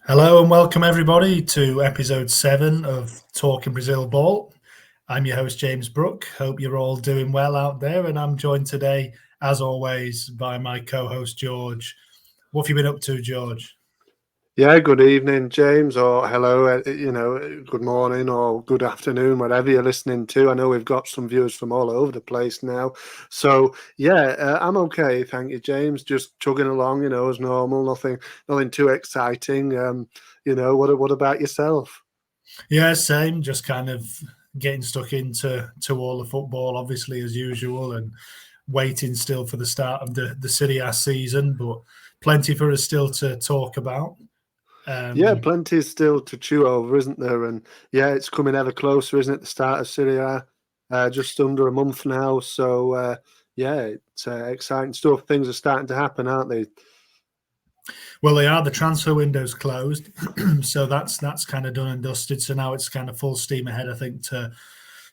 Hello and welcome everybody to episode 7 of Talking Brazil Ball. I'm your host James Brook. Hope you're all doing well out there, and I'm joined today, as always, by my co-host George. What have you been up to, George? Yeah, good evening, James, or hello, good morning or good afternoon, whatever you're listening to. I know we've got some viewers from all over the place now. So, I'm okay, thank you, James. Just chugging along, as normal, nothing too exciting. What about yourself? Yeah, same. Just kind of getting stuck into all the football, obviously, as usual, and waiting still for the start of the Serie A season, but plenty for us still to talk about. Yeah, plenty still to chew over, isn't there? And yeah, it's coming ever closer, isn't it? The start of Serie A, just under a month now. So it's exciting stuff. Things are starting to happen, aren't they? Well, they are. The transfer window's closed, so that's kind of done and dusted. So now it's kind of full steam ahead. I think to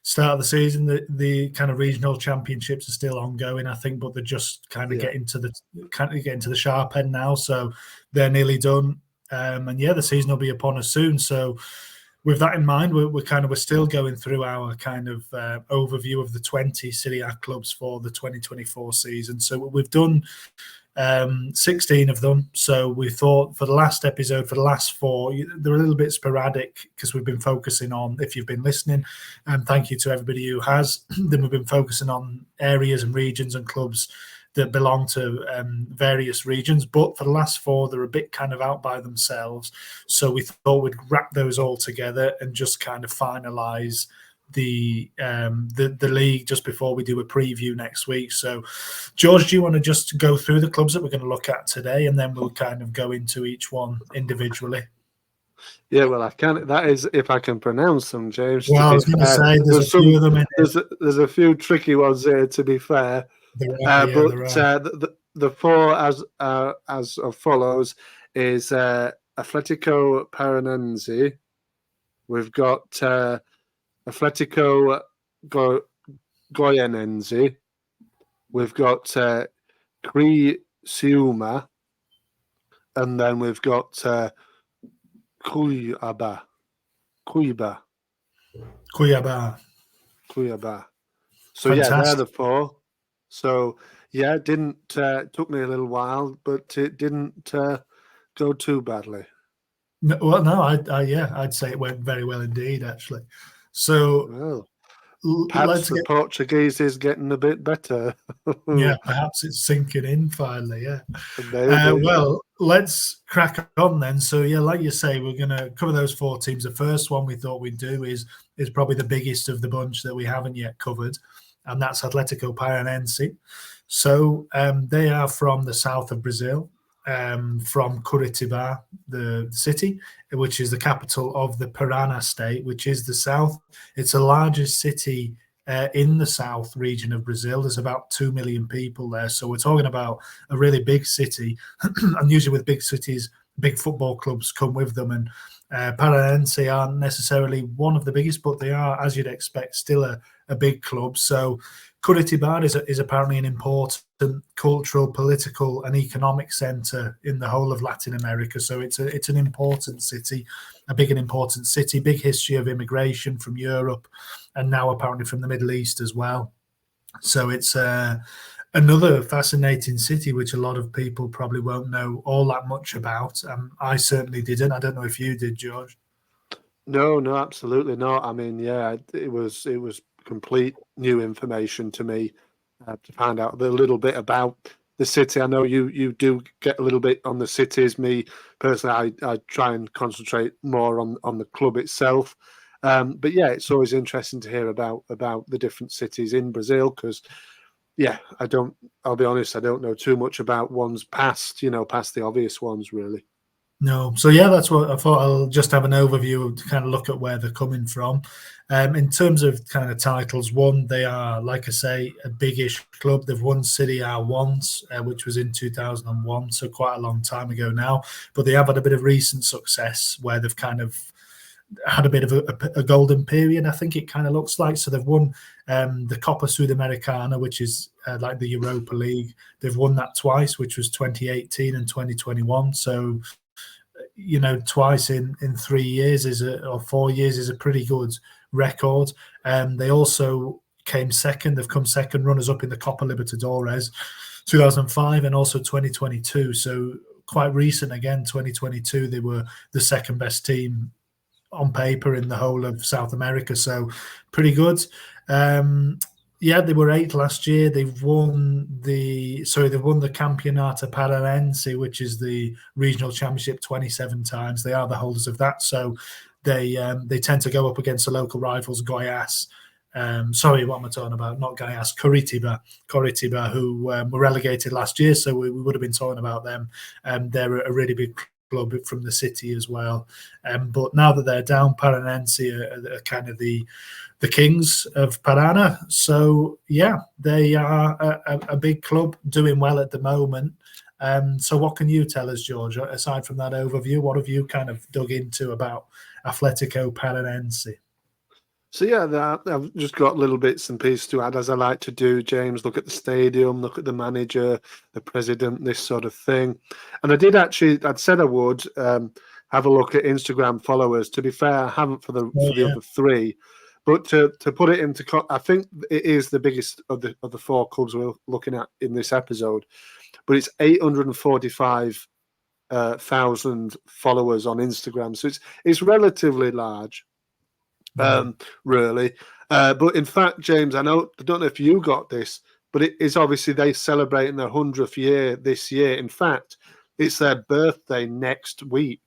start the season, the kind of regional championships are still ongoing. I think, but they're just kind of getting to the sharp end now. So they're nearly done, and yeah, the season will be upon us soon. So with that in mind, we're still going through our kind of overview of the 20 Serie A clubs for the 2024 season. So we've done 16 of them. So we thought for the last episode, for the last 4, they're a little bit sporadic because we've been focusing on, if you've been listening, and thank you to everybody who has, then we've been focusing on areas and regions and clubs that belong to various regions. But for the last 4, they're a bit kind of out by themselves. So we thought we'd wrap those all together and just kind of finalise the league just before we do a preview next week. So, George, do you want to just go through the clubs that we're going to look at today, and then we'll kind of go into each one individually? Yeah, well, I can. That is, if I can pronounce them, James. Well, I was going to say there's a few of them in it. There's a few tricky ones here, to be fair. There are. The 4 as follows is Atletico Paranense. We've got Atletico Goianense. We've got Criciúma, and then we've got Cuiabá. So Fantastic. yeah, they're the 4. So yeah, it didn't took me a little while, but it didn't go too badly. No, I'd say it went very well indeed, actually. So perhaps the Portuguese is getting a bit better. Yeah, perhaps it's sinking in finally. Yeah. Maybe. Let's crack on then. So yeah, like you say, we're going to cover those 4 teams. The first one we thought we'd do is probably the biggest of the bunch that we haven't yet covered, and that's Atletico Paranense. So they are from the south of Brazil, from Curitiba, the city, which is the capital of the Paraná state, which is the south. It's the largest city in the south region of Brazil. There's about 2 million people there. So we're talking about a really big city. And usually with big cities, big football clubs come with them. And Paranense aren't necessarily one of the biggest, but they are, as you'd expect, still a big club. So Curitiba is apparently an important cultural, political, and economic centre in the whole of Latin America. So it's an important city, a big and important city, big history of immigration from Europe, and now apparently from the Middle East as well. So it's another fascinating city, which a lot of people probably won't know all that much about. I certainly didn't. I don't know if you did, George. No, absolutely not. I mean, yeah, it was complete new information to me to find out a little bit about the city. I know you do get a little bit on the cities. Me personally, I try and concentrate more on the club itself. But yeah, it's always interesting to hear about the different cities in Brazil because, yeah, I'll be honest, I don't know too much about ones past the obvious ones, really. No. So yeah, that's what I thought. I'll just have an overview to kind of look at where they're coming from. In terms of kind of titles, one, they are, like I say, a big-ish club. They've won Serie A once, which was in 2001, so quite a long time ago now. But they have had a bit of recent success where they've kind of had a bit of a golden period, I think it kind of looks like. So they've won the Copa Sudamericana, which is like the Europa League. They've won that twice, which was 2018 and 2021. So twice in 3 years or 4 years is a pretty good record. They also came second. They've come second runners up in the Copa Libertadores 2005 and also 2022. So quite recent again, 2022, they were the second best team on paper in the whole of South America. So pretty good. They were 8th last year. They've won the Campeonato Paranense, which is the regional championship, 27 times. They are the holders of that. So they tend to go up against the local rivals, Goiás. Sorry, what am I talking about? Not Goiás, Coritiba, who were relegated last year. So we would have been talking about them. They're a really big club from the city as well. But now that they're down, Paranense are kind of the kings of Parana. So yeah, they are a big club doing well at the moment. So what can you tell us, George, aside from that overview? What have you kind of dug into about Atletico Paranense? So yeah, I've just got little bits and pieces to add, as I like to do, James. Look at the stadium, look at the manager, the president, this sort of thing. And I'd said I would have a look at Instagram followers. To be fair, I haven't for the other three. But to put it into, I think it is the biggest of the 4 clubs we're looking at in this episode. But it's 845,000 followers on Instagram, so it's relatively large, really. But in fact, James, I don't know if you got this, but it is obviously they celebrating their 100th year this year. In fact, it's their birthday next week.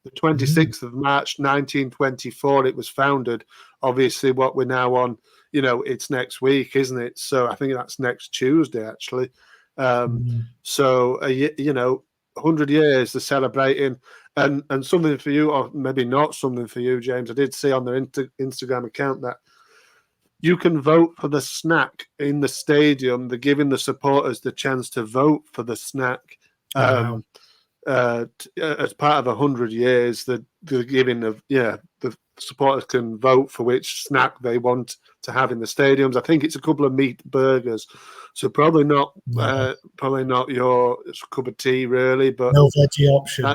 The 26th of March, 1924, it was founded. Obviously, what we're now on, it's next week, isn't it? So I think that's next Tuesday, actually. So, 100 years, they're celebrating. And something for you, or maybe not something for you, James, I did see on their Instagram account that you can vote for the snack in the stadium. They're giving the supporters the chance to vote for the snack. Wow. As part of 100 years, the supporters can vote for which snack they want to have in the stadiums. I think it's a couple of meat burgers, so probably not your cup of tea, really. But no veggie option.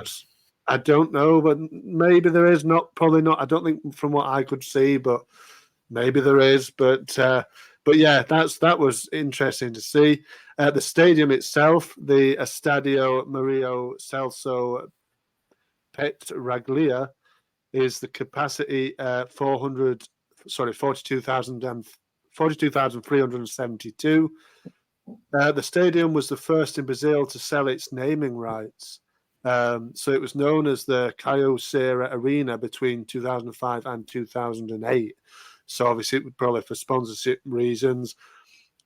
I don't know, but maybe there is. Probably not. I don't think from what I could see, but maybe there is. But yeah, that was interesting to see. The stadium itself, the Estadio Mario Celso Petraglia, is the capacity 42,372. The stadium was the first in Brazil to sell its naming rights. So it was known as the Caio Serra Arena between 2005 and 2008. So obviously, it was probably for sponsorship reasons.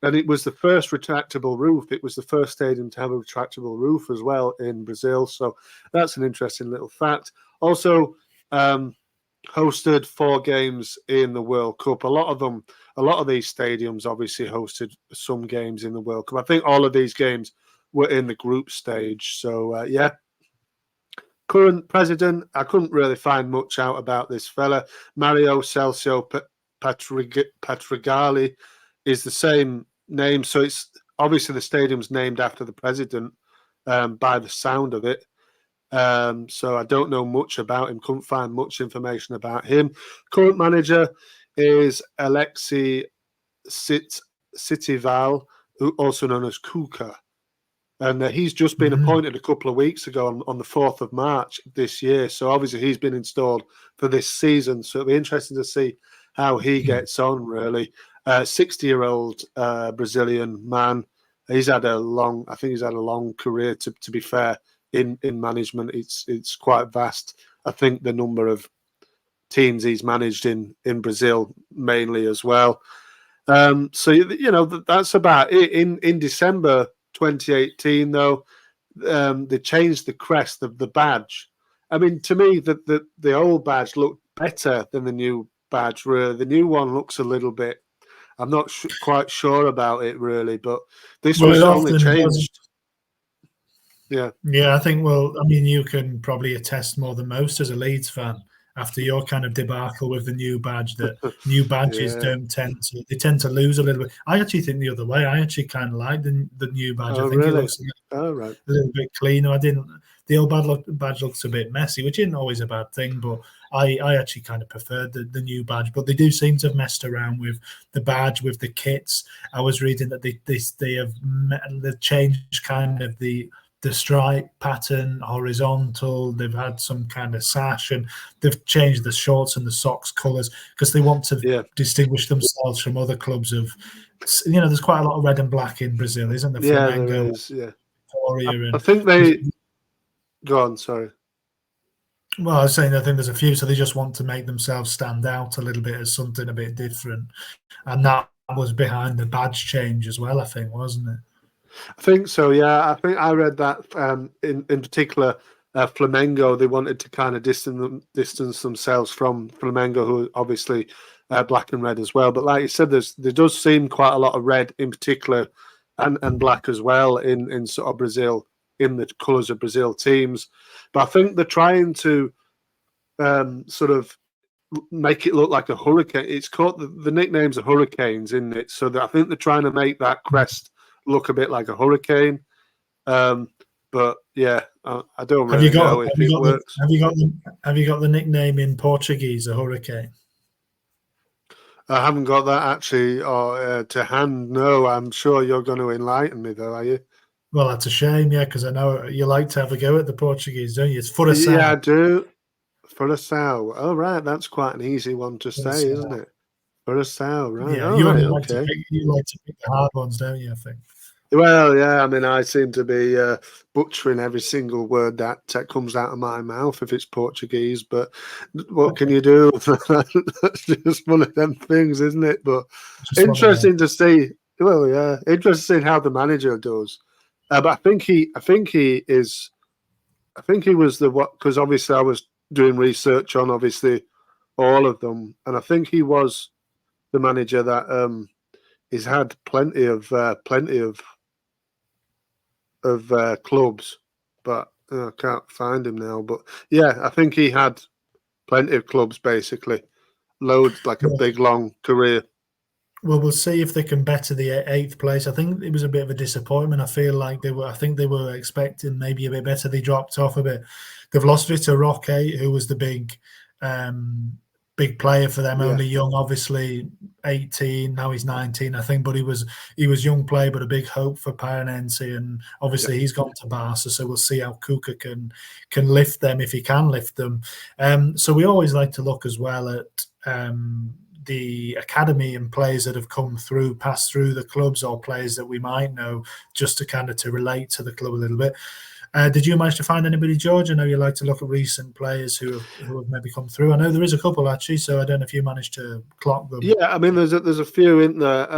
And it was the first retractable roof. It was the first stadium to have a retractable roof as well in Brazil. So that's an interesting little fact. Also, hosted 4 games in the World Cup. A lot of these stadiums obviously hosted some games in the World Cup. I think all of these games were in the group stage. So, yeah. Current president, I couldn't really find much out about this fella. Mario Celso Patrigali is the same name. So it's obviously the stadium's named after the president by the sound of it. So I don't know much about him. Couldn't find much information about him. Current manager is Alexi Sitival, also known as Kuka. And he's just been appointed a couple of weeks ago on the 4th of March this year. So obviously he's been installed for this season. So it'll be interesting to see how he gets on, really. 60-year-old Brazilian man. He's had a long career, to be fair, in management. It's quite vast. I think the number of teams he's managed in Brazil mainly as well. So, that's about it. In December 2018, though, they changed the crest of the badge. I mean, to me, the old badge looked better than the new badge. Really, the new one looks a little bit. I'm not quite sure about it, really, but this was only changed. Yeah. Yeah, I think, you can probably attest more than most as a Leeds fan. after your kind of debacle with the new badge, that new badges Yeah. tend to lose a little bit. I actually think the other way. I actually kind of like the new badge. I Oh, think it really? looks Oh, right. a little bit cleaner. I didn't. The old badge looks a bit messy, which isn't always a bad thing. But I actually kind of preferred the new badge. But they do seem to have messed around with the badge, with the kits. I was reading that they've changed kind of the stripe pattern horizontal. They've had some kind of sash, and they've changed the shorts and the socks colours because they want to distinguish themselves from other clubs of. There's quite a lot of red and black in Brazil, isn't there? Yeah, there Flamengo, is. Yeah. Victoria, I and think they go on. Sorry. well, I was saying I think there's a few, so they just want to make themselves stand out a little bit as something a bit different, and that was behind the badge change as well. I think, wasn't it? I think so. Yeah, I think I read that in particular, Flamengo, they wanted to kind of distance themselves from Flamengo, who are obviously black and red as well. But like you said, there does seem quite a lot of red in particular, and black as well in sort of Brazil, in the colours of Brazil teams. But I think they're trying to sort of make it look like a hurricane. It's called the nicknames are hurricanes, isn't it? So that I think they're trying to make that crest look a bit like a hurricane. But yeah, I don't Have you really got know if it works. have you got the nickname in Portuguese, a hurricane? I haven't got that actually or to hand. No, I'm sure you're going to enlighten me, though, are you? Well, that's a shame, yeah, because I know you like to have a go at the Portuguese, don't you? It's Yeah, I Furaçao. do. For a sow. Oh, right. That's quite an easy one to say, isn't it? For a sow, right. Yeah, Oh, you right. only Okay. like to pick the hard ones, don't you? I think. Well, yeah. I mean, I seem to be butchering every single word that comes out of my mouth if it's Portuguese. But what can you do? That's just one of them things, isn't it? But Just one of them. interesting to see. Well, yeah, interesting how the manager does. But I think he is. I think he was the what because obviously I was doing research on obviously all of them, and I think he was the manager that he's had plenty of clubs, but I can't find him now. But yeah, I think he had plenty of clubs basically, loads like a Yeah. big long career. Well, we'll see if they can better the eighth place. I think it was a bit of a disappointment. I feel like they were. I think they were expecting maybe a bit better. They dropped off a bit. They've lost Vitor Roque, who was the big player for them. Yeah, Only young, obviously 18. Now he's 19, I think. But he was young player, but a big hope for Paranense. And yeah, obviously he's gone to Barca. So we'll see how Kuka can lift them if he can lift them. So we always like to look as well at. The academy and players that have passed through the clubs, or players that we might know, just to kind of to relate to the club a little bit. Did you manage to find anybody, George? I know you like to look at recent players who have maybe come through. I know there is a couple actually, so I don't know if you managed to clock them. yeah. I mean, there's a few in there.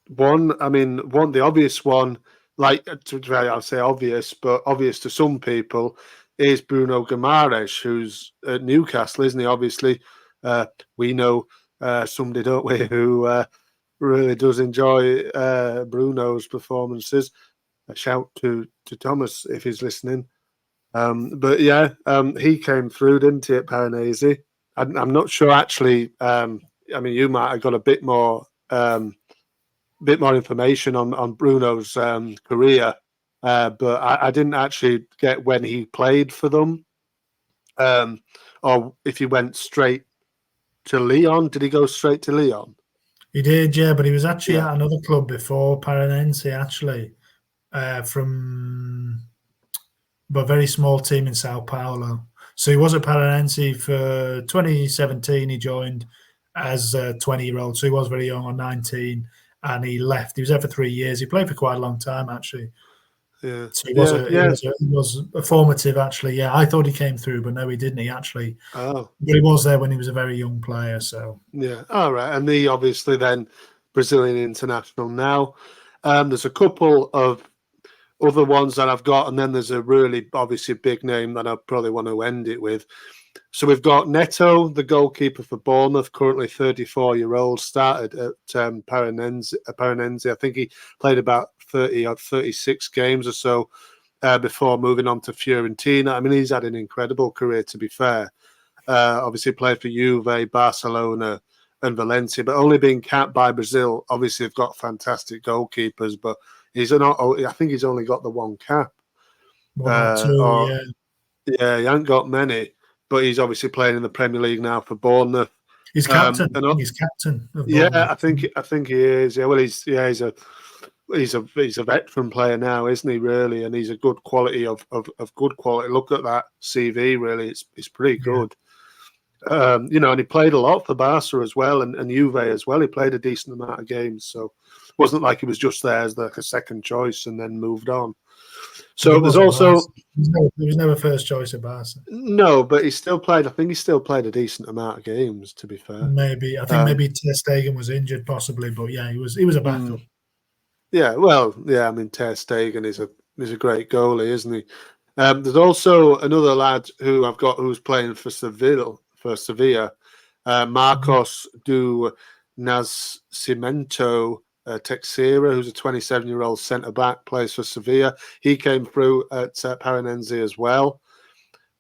One, the obvious one, like I'll say obvious, but obvious to some people, is Bruno Guimaraes, who's at Newcastle, isn't he? Obviously, we know somebody, don't we, who really does enjoy Bruno's performances. A shout to Thomas if he's listening. But yeah, he came through, didn't he, at Paranese? I'm not sure actually. I mean, you might have got a bit more information on Bruno's career, but I didn't actually get when he played for them, or if he went straight to Lyon. Did he go straight to Lyon? He did, yeah, but he was actually Yeah, at another club before Paranense, actually, from a very small team in Sao Paulo. So he was at Paranense for 2017. He joined as a 20-year-old, so he was very young, on 19, and he left. He was there for 3 years. He played for quite a long time, actually. yeah, So he was yeah, a he yeah. was a, he was a formative, actually. Yeah, I thought he came through, but no, he didn't. He actually, Oh, but he was there when he was a very young player. So yeah. All right, and he obviously then Brazilian international now. There's a couple of other ones that I've got, and then there's a really obviously big name that I probably want to end it with. So we've got Neto, the goalkeeper for Bournemouth, currently 34-year-old, started at Paranense. I think he played about 30 or 36 games or so before moving on to Fiorentina. I mean, he's had an incredible career, to be fair. Obviously played for Juve, Barcelona, and Valencia, but only being capped by Brazil. Obviously, they've got fantastic goalkeepers, but he's not. I think he's only got the one cap. One or two, Or yeah. yeah, he hasn't got many, but he's obviously playing in the Premier League now for Bournemouth. He's captain. I think he's captain of Yeah, Bournemouth. I think he is. Yeah, well, he's a veteran player now, isn't he? Really, and he's a good quality of good quality. Look at that CV. Really, it's pretty good. And he played a lot for Barca as well, and Juve as well. He played a decent amount of games, so it wasn't like he was just there as like a second choice and then moved on. So there's also he was never first choice at Barca. No, but he still played. I think he still played a decent amount of games. To be fair, maybe I think maybe Ter Stegen was injured, possibly, but yeah, he was a backup. Yeah, well, yeah. I mean, Ter Stegen is a great goalie, isn't he? There's also another lad who I've got who's playing for Sevilla. Marcos do Nascimento Teixeira, who's a 27-year-old centre back, plays for Sevilla. He came through at Paranense as well.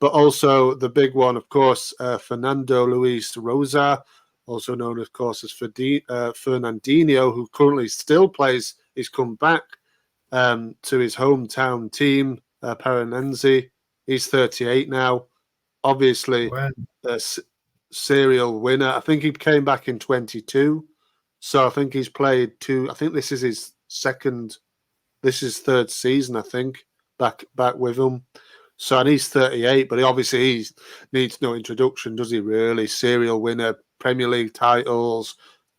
But also the big one, of course, Fernando Luis Rosa, also known, of course, as Fernandinho, who currently still plays. He's come back to his hometown team, Paranense. He's 38 now. Obviously, serial winner. I think he came back in 22. So I think he's played two. I think this is his third season, I think, back with him. So, and he's 38, but he needs no introduction, does he really? Serial winner, Premier League titles.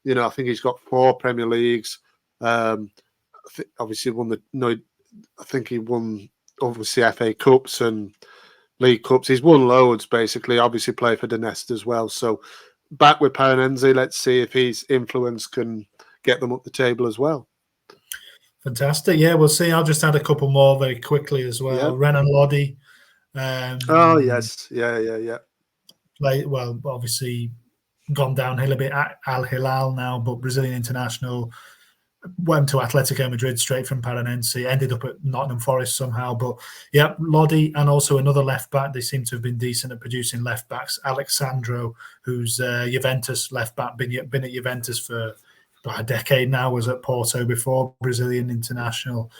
I think he's got 4 Premier Leagues. Obviously I think he won, obviously, FA Cups and League Cups. He's won loads, basically. Obviously played for Donetsk as well. So, back with Paranense, let's see if his influence can get them up the table as well. Fantastic. Yeah, we'll see. I'll just add a couple more very quickly as well. Yeah. Renan Lodi. Oh, yes. Yeah. Well, obviously gone downhill a bit at Al Hilal now, but Brazilian international, went to Atletico Madrid straight from Paranense, ended up at Nottingham Forest somehow. But yeah, Lodi and also another left back. They seem to have been decent at producing left backs. Alexandro, who's Juventus left back, been at Juventus for about a decade now, was at Porto before, Brazilian international.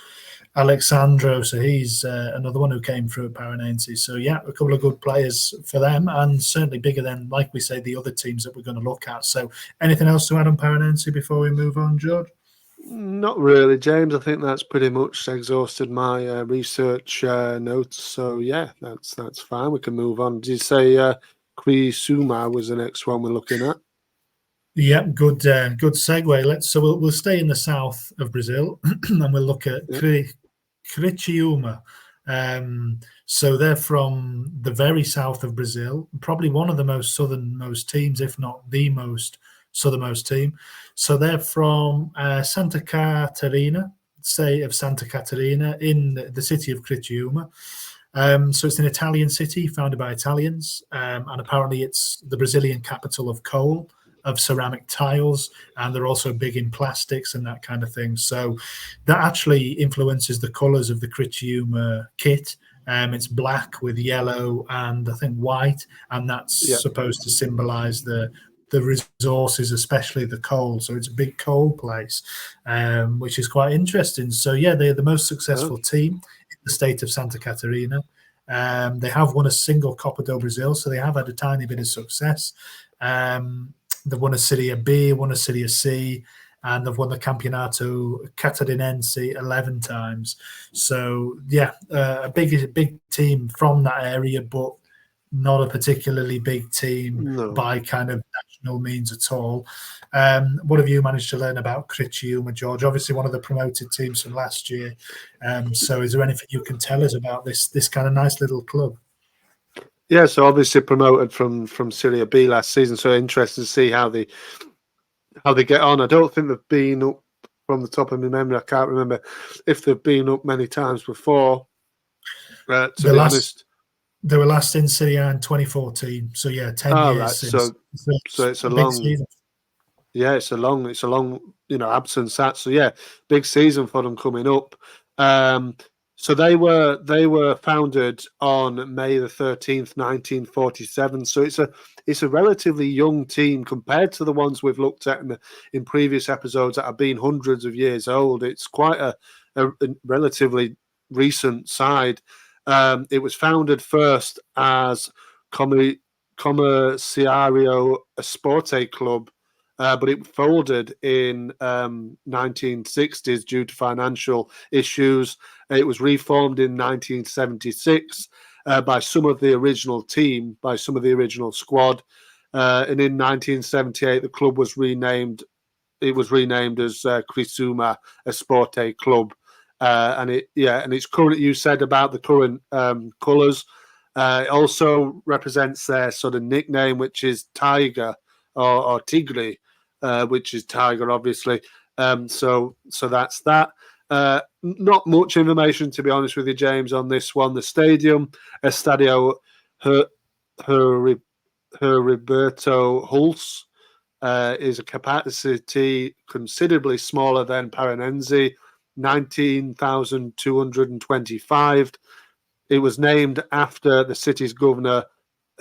Alexandro, so he's another one who came through at Paranense. So yeah, a couple of good players for them, and certainly bigger than, like we say, the other teams that we're going to look at. So anything else to add on Paranense before we move on, George? Not really, James. I think that's pretty much exhausted my research notes. So yeah, that's fine. We can move on. Did you say Criciúma was the next one we're looking at? Yeah, good segue. We'll stay in the south of Brazil and we'll look at Criciúma. So they're from the very south of Brazil, probably one of the most southernmost teams, if not the most southernmost team. So they're from Santa Catarina, state of Santa Catarina, in the city of Criciúma. So it's an Italian city founded by Italians, and apparently it's the Brazilian capital of coal, of ceramic tiles, and they're also big in plastics and that kind of thing. So that actually influences the colours of the Criciúma kit. It's black with yellow and I think white, and that's supposed to symbolise the resources, especially the coal. So it's a big coal place, which is quite interesting. So yeah, they're the most successful team in the state of Santa Catarina. They have won a single Copa do Brasil, so they have had a tiny bit of success. They've won a Serie B, won a Serie C, and they've won the Campeonato Catarinense 11 times. So yeah, a big team from that area, but not a particularly big team by kind of national means at all. What have you managed to learn about Criciúma, George? Obviously, one of the promoted teams from last year. So, is there anything you can tell us about this kind of nice little club? Yeah, so obviously promoted from Serie B last season. So interested to see how they get on. I don't think they've been up from the top of my memory. I can't remember if they've been up many times before. To be honest. They were last in Serie A in 2014. So yeah, 10 years right. since. So it's a long season. Yeah, it's a long, absence. So yeah, big season for them coming up. So they were founded on May the 13th, 1947. So it's a relatively young team compared to the ones we've looked at in previous episodes that have been hundreds of years old. It's quite a relatively recent side. It was founded first as Comerciario Esporte Club, but it folded in 1960s due to financial issues. It was reformed in 1976 by some of the original team, by some of the original squad. And in 1978, the club was renamed. It was renamed as Criciúma Esporte Club. And it's current. You said about the current colours. It also represents their sort of nickname, which is Tiger or Tigre, which is tiger, obviously. So that's that. Not much information, to be honest with you, James, on this one. The stadium, Estadio Heriberto Hulse, is a capacity considerably smaller than Paranense, 19,225. It was named after the city's governor,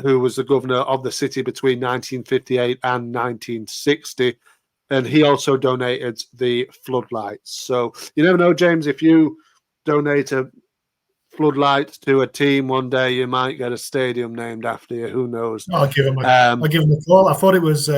who was the governor of the city between 1958 and 1960. And he also donated the floodlights. So you never know, James, if you donate a floodlight to a team one day, you might get a stadium named after you. Who knows? I'll give him a call. I thought it was.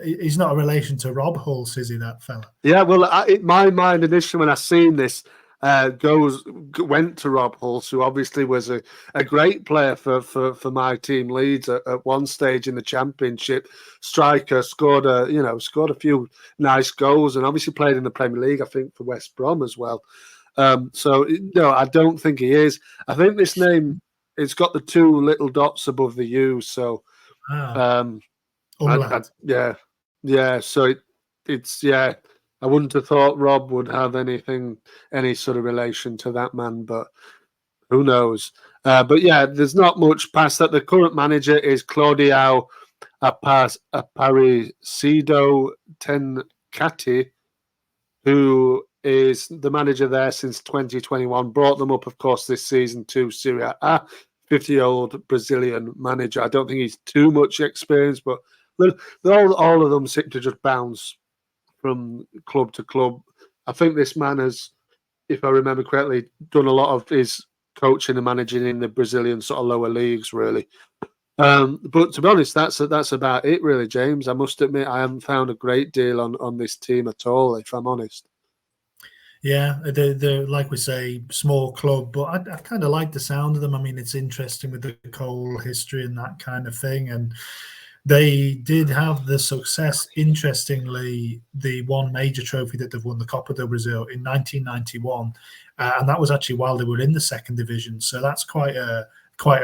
He's not a relation to Rob Hulse, is he? That fella? Yeah. Well, my mind initially when I seen this went to Rob Hulse, who obviously was a great player for my team Leeds at one stage in the Championship. Striker, scored a few nice goals, and obviously played in the Premier League, I think, for West Brom as well. So no, I don't think he is. I think this name, it's got the two little dots above the U. So yeah. So it's I wouldn't have thought Rob would have any sort of relation to that man, but who knows? But yeah, there's not much past that. The current manager is Claudio Aparecido Tencati, who is the manager there since 2021. Brought them up, of course, this season to Serie A. 50-year-old Brazilian manager. I don't think he's too much experience, but all of them seem to just bounce from club to club. I think this man has, if I remember correctly, done a lot of his coaching and managing in the Brazilian sort of lower leagues, really. But to be honest, that's about it, really, James. I must admit, I haven't found a great deal on this team at all, if I'm honest. Yeah, they're like we say, small club, but I kind of like the sound of them. I mean, it's interesting with the coal history and that kind of thing. And they did have the success, interestingly, the one major trophy that they've won, the Copa do Brasil, in 1991. And that was actually while they were in the second division. So that's quite a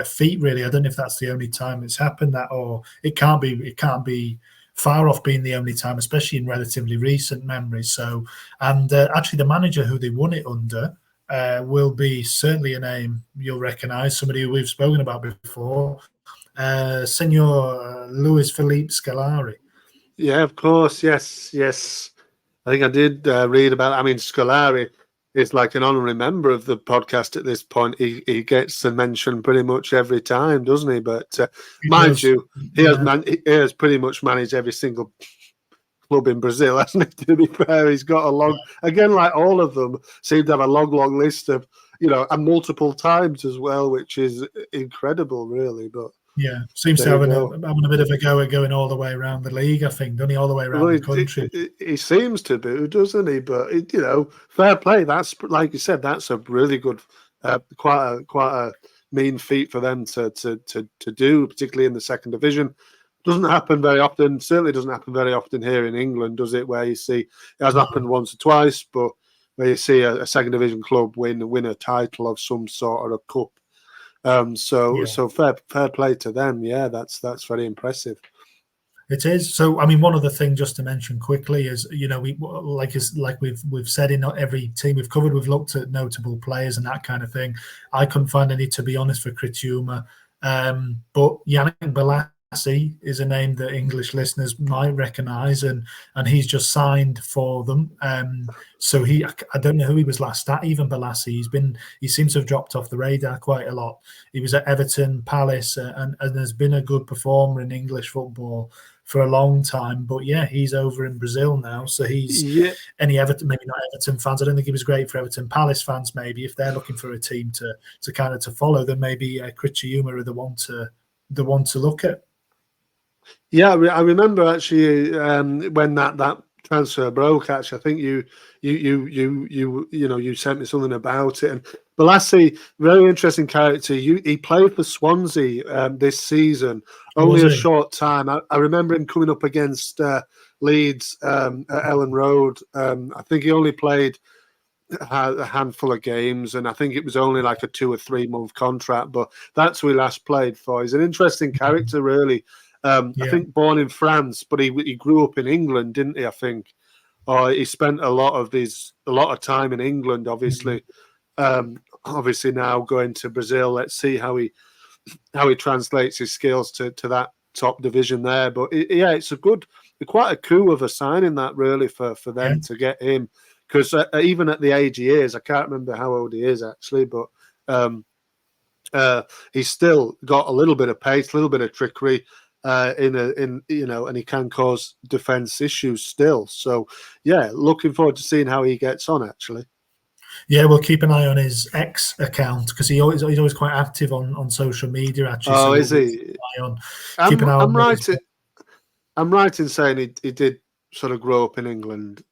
feat, really. I don't know if that's the only time it's happened, that, or it can't be far off being the only time, especially in relatively recent memory. So, and actually the manager who they won it under will be certainly a name you'll recognise, somebody who we've spoken about before, Senor Luis Felipe Scolari. Yeah, of course. Yes. I think I did read about it. I mean, Scolari is like an honorary member of the podcast at this point. He gets a mention pretty much every time, doesn't he? But mind you, he has pretty much managed every single club in Brazil, hasn't he? To be fair, he's got a long, again, like all of them, seem to have a long list of, and multiple times as well, which is incredible, really. But yeah, seems to having a bit of a go at going all the way around the league, I think, doesn't he? All the way around the country. He seems to do, doesn't he? But fair play. That's, like you said, that's a really good, quite a mean feat for them to do, particularly in the second division. Doesn't happen very often. Certainly doesn't happen very often here in England, does it? Where you see, it has happened once or twice, but where you see a second division club win a title of some sort or a cup. So fair play to them. Yeah, that's very impressive. It is. So, I mean, one other thing just to mention quickly is, we've said in every team we've covered, we've looked at notable players and that kind of thing. I couldn't find any, to be honest, for Criciúma. But Yannick Balassi is a name that English listeners might recognise, and he's just signed for them. So I don't know who he was last at. Even Balassi, he seems to have dropped off the radar quite a lot. He was at Everton, Palace, and has been a good performer in English football for a long time. But yeah, he's over in Brazil now. So he's any Everton, maybe not Everton fans. I don't think he was great for Everton. Palace fans, maybe if they're looking for a team to kind of to follow, then maybe Crichiuma are the one to look at. Yeah, I remember actually when that transfer broke. Actually, I think you sent me something about it. And Balassi, very interesting character. He played for Swansea this season, only a short time. I remember him coming up against Leeds at Ellen Road. I think he only played a handful of games, and I think it was only like a 2 or 3 month contract. But that's who he last played for. He's an interesting character, really. I think born in France, but he grew up in England, didn't he? I think, or he spent a lot of time in England. Obviously, obviously now going to Brazil. Let's see how he translates his skills to that top division there. But it's quite a coup of a signing that really for them to get him, because even at the age he is, I can't remember how old he is actually, but he's still got a little bit of pace, a little bit of trickery. And he can cause defense issues still. So, yeah, looking forward to seeing how he gets on. Actually, yeah, we'll keep an eye on his X account because he's always quite active on social media. Actually, oh, so is he? Keep an eye on. I'm right in saying he did sort of grow up in England.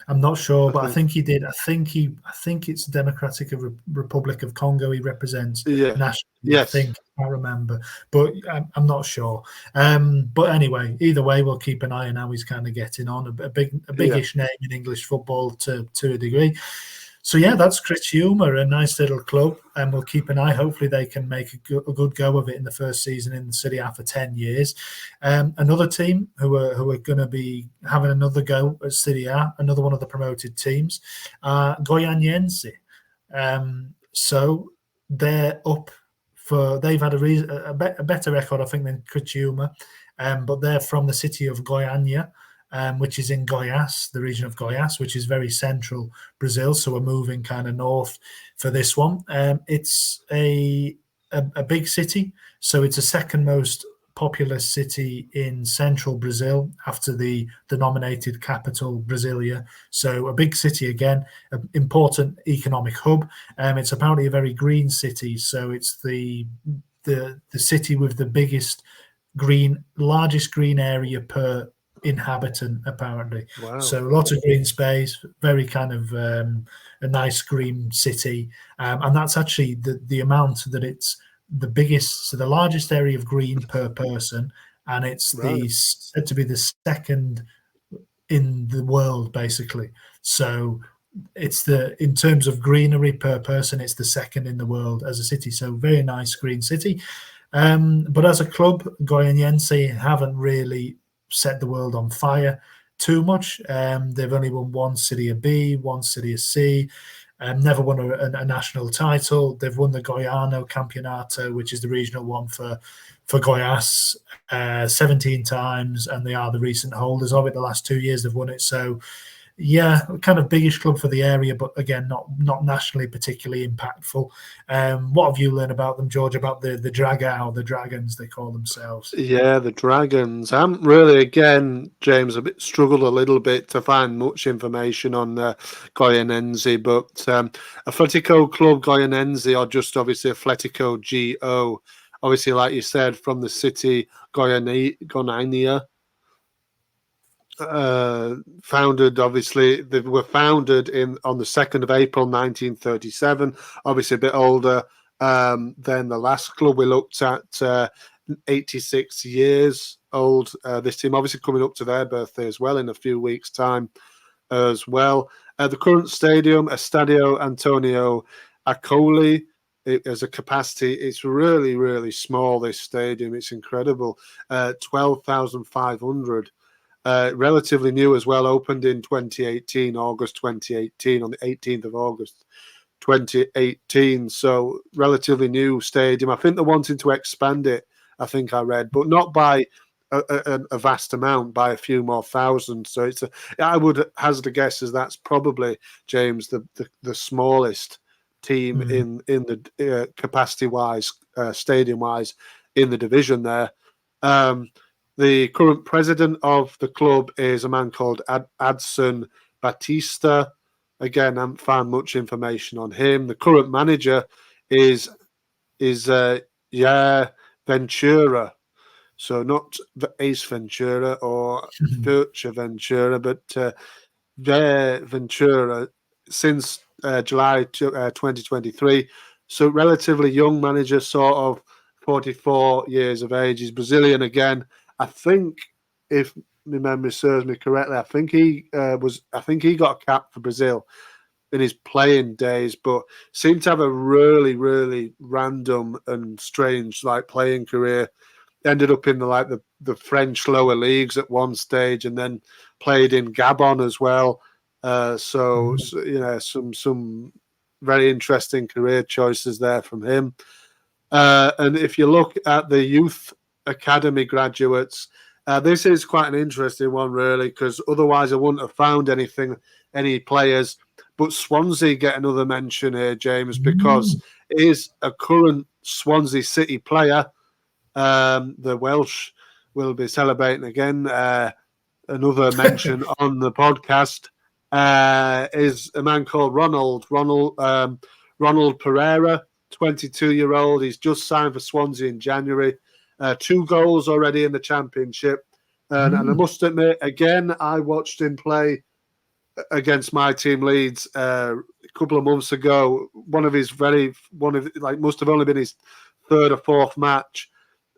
I'm not sure, but I think he did. I think it's Democratic Republic of Congo he represents nationally. Yes. I can't remember, but I'm not sure. But anyway, either way, we'll keep an eye on how he's kind of getting on. A biggish name in English football to a degree. So yeah, that's Crichiuma, a nice little club, and we'll keep an eye. Hopefully, they can make a good go of it in the first season in the Serie A for 10 years. Another team who are going to be having another go at Serie A, another one of the promoted teams, Goianiense. So they're up for. They've had a better record, I think, than Crichiuma, but they're from the city of Goiânia. Which is in Goiás, the region of Goiás, which is very central Brazil. So we're moving kind of north for this one. It's a big city, so it's the second most populous city in central Brazil after the denominated capital, Brasilia. So a big city again, an important economic hub. It's apparently a very green city, so it's the city with the largest green area per inhabitant, apparently. Wow. So lots of green space, very kind of a nice green city, and that's actually the amount that it's the biggest, so the largest area of green per person, and it's said to be the second in the world, basically. So it's in terms of greenery per person, it's the second in the world as a city. So very nice green city. But as a club, Goianiense haven't really set the world on fire too much. They've only won one Serie B, one Serie C, never won a national title. They've won the Goiano Campeonato, which is the regional one for Goiás, 17 times, and they are the recent holders of it. The last 2 years they've won it. So yeah, kind of biggish club for the area, but again, not nationally particularly impactful. What have you learned about them, George, about the Dragão, the Dragons they call themselves? Yeah, the Dragons. I'm really, again, James, struggled a little bit to find much information on Goianense, but Atletico Club Goianense, or just obviously Atletico GO, obviously, like you said, from the city Goiânia. Founded, obviously, they were founded on the 2nd of April 1937, obviously a bit older than the last club we looked at, 86 years old. This team obviously coming up to their birthday as well in a few weeks' time as well. The current stadium, Estadio Antonio Acoli, it has a capacity. It's really, really small, this stadium. It's incredible. 12,500. Relatively new as well, opened in 2018, August 2018, on the 18th of August 2018. So relatively new stadium. I think they're wanting to expand it I think I read, but not by a vast amount, by a few more thousand. So I would hazard a guess as that's probably, James, the smallest team in the capacity wise, stadium wise, in the division there. The current president of the club is a man called Adson Batista. Again, I haven't found much information on him. The current manager is Ventura. So not Ace Ventura or Virtua Ventura, but Ventura since July 2023. So relatively young manager, sort of 44 years of age. He's Brazilian again. I think, if my memory serves me correctly, I think he got a cap for Brazil in his playing days, but seemed to have a really, really random and strange playing career. Ended up in the French lower leagues at one stage, and then played in Gabon as well. So some very interesting career choices there from him. And if you look at the youth academy graduates, this is quite an interesting one, really, because otherwise I wouldn't have found any players. But Swansea get another mention here, James, because he is a current Swansea City player. The Welsh will be celebrating again. Another mention on the podcast is a man called Ronald Pereira, 22-year-old. He's just signed for Swansea in January. 2 goals already in the Championship. And I must admit, again, I watched him play against my team Leeds a couple of months ago. Must have only been his 3rd or 4th match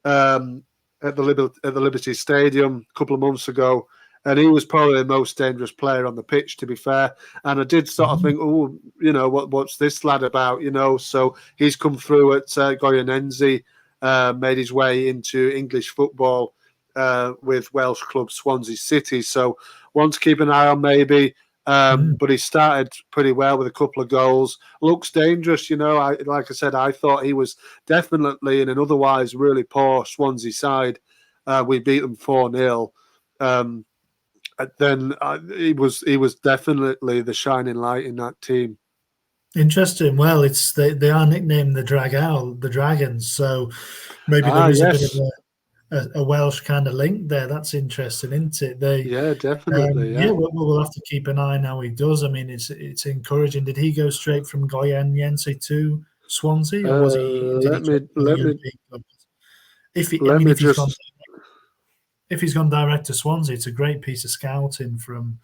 at the Liberty Stadium a couple of months ago, and he was probably the most dangerous player on the pitch, to be fair. And I did sort of think, what's this lad about? So he's come through at Goyanense, made his way into English football with Welsh club Swansea City. So one to keep an eye on, maybe. But he started pretty well with a couple of goals. Looks dangerous, like I said, I thought he was definitely in an otherwise really poor Swansea side. We beat them 4-0. Then he was definitely the shining light in that team. Interesting. Well, they are nicknamed the the Dragons. So maybe there is a bit of a Welsh kind of link there. That's interesting, isn't it? Definitely. We'll have to keep an eye on how he does. I mean, it's encouraging. Did he go straight from Goyanense to Swansea, or was he? If he's gone direct to Swansea, it's a great piece of scouting from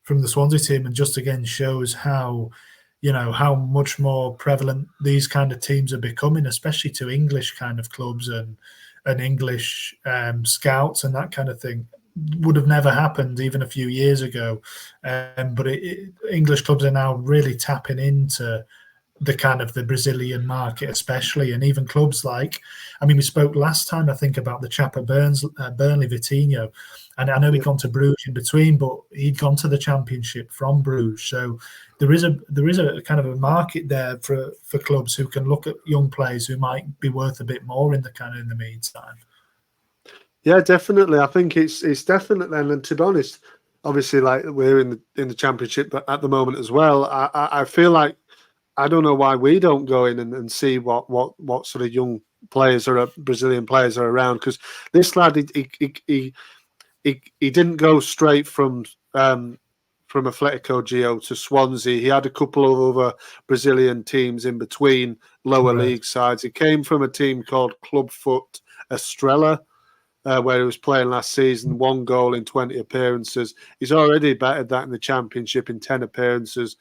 the Swansea team, and just again shows how much more prevalent these kind of teams are becoming, especially to English kind of clubs and English scouts and that kind of thing. Would have never happened even a few years ago. But English clubs are now really tapping into the kind of the Brazilian market, especially, and even clubs we spoke last time, I think, about the chap at Burnley, Vitinho, and I know he'd gone to Bruges in between, but he'd gone to the Championship from Bruges. So there is a kind of a market there for clubs who can look at young players who might be worth a bit more in the meantime. Yeah, definitely. I think it's definitely, and to be honest, obviously, we're in the Championship at the moment as well. I feel like, I don't know why we don't go in and see what sort of young players or Brazilian players are around, because this lad he didn't go straight from Atletico Gio to Swansea. He had a couple of other Brazilian teams in between lower league sides. He came from a team called Clubfoot Estrela, where he was playing last season, 1 goal in 20 appearances. He's already bettered that in the Championship in 10 appearances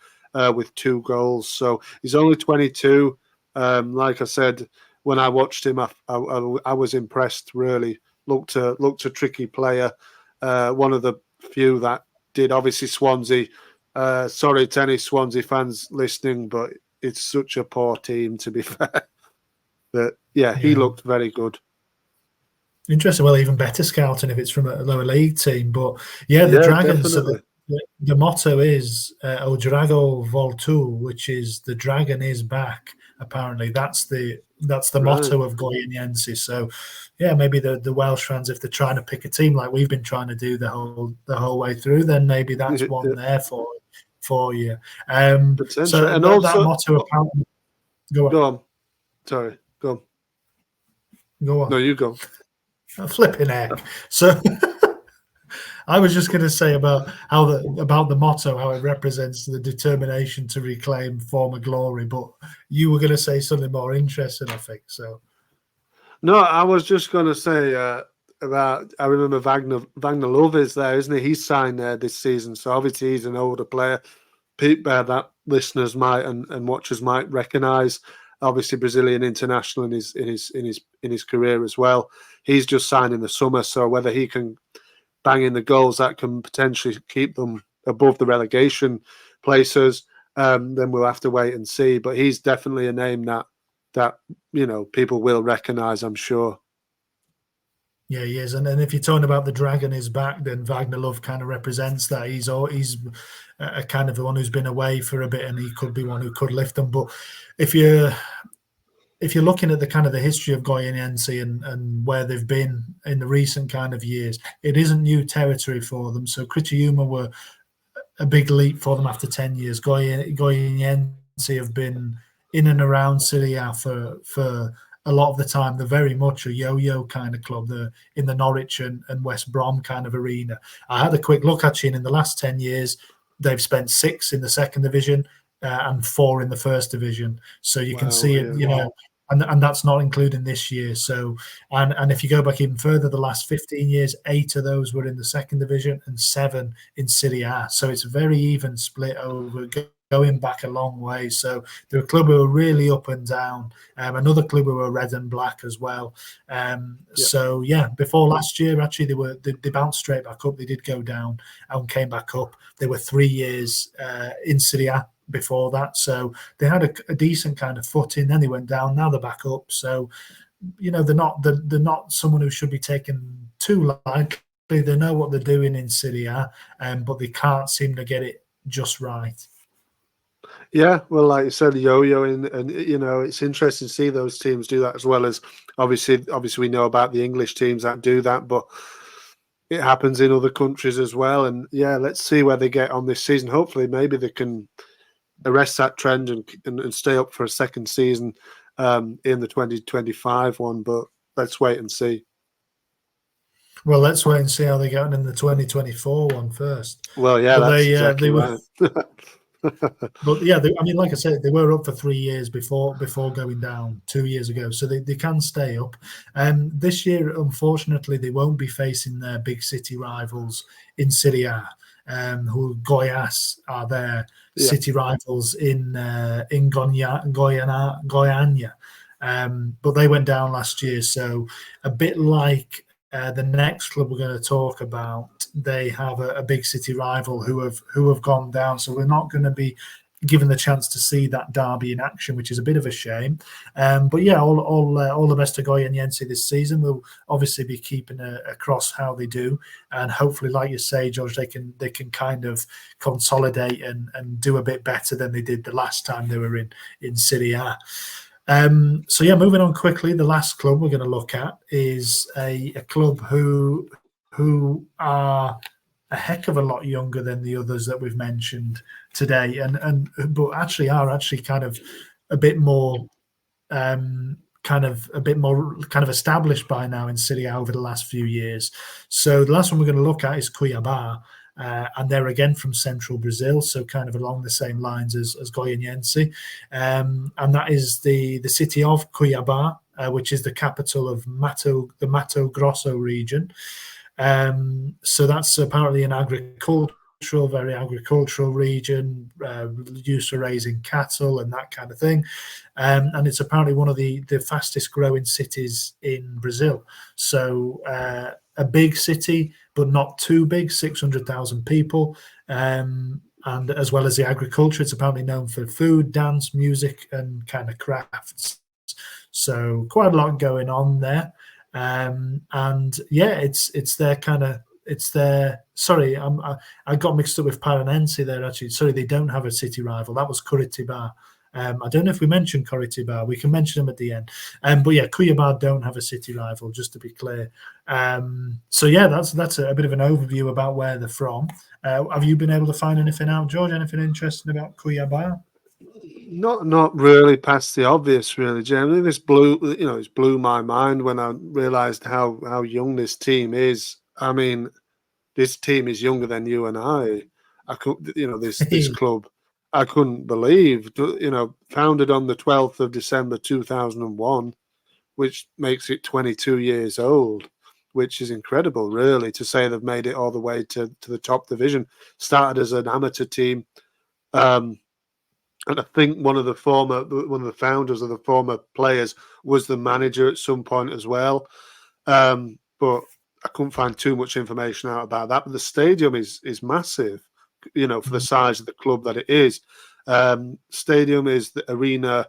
with 2 goals. So he's only 22. Like I said, when I watched him, I was impressed, really. Looked a tricky player. One of the few that did. Obviously, Swansea. Sorry to any Swansea fans listening, but it's such a poor team, to be fair. But he looked very good. Interesting. Well, even better scouting if it's from a lower league team. But the Dragons. So the motto is "O Drago Voltu," which is the dragon is back. Apparently, that's the That's the Right. motto of Goianiense. So, yeah, maybe the Welsh fans, if they're trying to pick a team like we've been trying to do the whole way through, then maybe that's one there for you. Potentially. So And that also, motto apparently. Go on, go on. Sorry, go on. go No, on. you go. Flipping heck. So I was just going to say about the motto, how it represents the determination to reclaim former glory, but you were going to say something more interesting, I think. So No, I was just going to say about. I remember Wagner Love is there, isn't he? He's signed there this season, so obviously he's an older player. That listeners might and watchers might recognise. Obviously, Brazilian international in his career as well. He's just signed in the summer, so whether he can bang in the goals that can potentially keep them above the relegation places, then we'll have to wait and see. But he's definitely a name that people will recognise, I'm sure. yeah, he is. And if you're talking about the dragon is back, then Wagner Love kind of represents that. He's a kind of the one who's been away for a bit, and he could be one who could lift them. But if you're looking at the kind of the history of Goianiense and where they've been in the recent kind of years, it isn't new territory for them. So Criciúma were a big leap for them after 10 years. Goianiense have been in and around Serie A for a lot of the time. They're very much a yo-yo kind of club. They're in the Norwich and West Brom kind of arena. I had a quick look actually, and in the last 10 years, they've spent 6 in the second division and 4 in the first division. So you can see it, and that's not including this year. So, and if you go back even further, the last 15 years, 8 of those were in the second division and 7 in Serie A. So it's a very even split over going back a long way. So they're a club who are really up and down. Another club who were red and black as well. So yeah, before last year, actually they bounced straight back up. They did go down and came back up. They were 3 years in Serie A before that, so they had a decent kind of footing. Then they went down. Now they're back up. So they're not someone who should be taken too lightly. They know what they're doing in Serie A, but they can't seem to get it just right. Yeah, well, like you said, yo-yoing, and it's interesting to see those teams do that, as well as obviously we know about the English teams that do that, but it happens in other countries as well. And yeah, let's see where they get on this season. Hopefully, maybe they can arrest that trend and stay up for a second season in the 2025 one. But let's wait and see. Well, let's wait and see how they get on in the 2024 one first. Well, yeah, but that's exactly right. But yeah, like I said, they were up for 3 years before going down 2 years ago, so they can stay up. This year, unfortunately, they won't be facing their big city rivals in Serie A, who Goiás are their city rivals in Goiânia. But they went down last year, so a bit like the next club we're going to talk about, they have a big city rival who have gone down. So we're not going to be given the chance to see that derby in action, which is a bit of a shame. But yeah, all the best to Goianiense this season. We'll obviously be keeping across how they do, and hopefully, like you say, George, they can kind of consolidate and do a bit better than they did the last time they were in Serie A. So yeah, moving on quickly, the last club we're going to look at is a club who are a heck of a lot younger than the others that we've mentioned today, but actually are kind of a bit more established by now in Serie A over the last few years. So the last one we're going to look at is Cuiabá. And they're again from central Brazil, so kind of along the same lines as Goianiense. And that is the city of Cuiabá, which is the capital of the Mato Grosso region. So that's apparently an very agricultural region, used for raising cattle and that kind of thing. And it's apparently one of the fastest growing cities in Brazil. So a big city, but not too big, 600,000 people. And as well as the agriculture, it's apparently known for food, dance, music, and kind of crafts. So quite a lot going on there. And yeah, it's their kind of, sorry, I got mixed up with Paranense there, actually. Sorry, they don't have a city rival. That was Curitiba I don't know if we mentioned Coritiba. We can mention them at the end. But yeah, Cuiabá don't have a city rival, just to be clear. So yeah, that's a bit of an overview about where they're from. Have you been able to find anything out, George? Anything interesting about Cuiabá? Not really past the obvious, really. Generally, this blew my mind when I realised how young this team is. I mean, this team is younger than you and I. I could, this club, I couldn't believe. Founded on the 12th of December 2001, which makes it 22 years old, which is incredible, really, to say they've made it all the way to the top division. Started as an amateur team. And I think one of the founders of the former players was the manager at some point as well. But I couldn't find too much information out about that. But the stadium is massive, for the size of the club that it is. Stadium is the Arena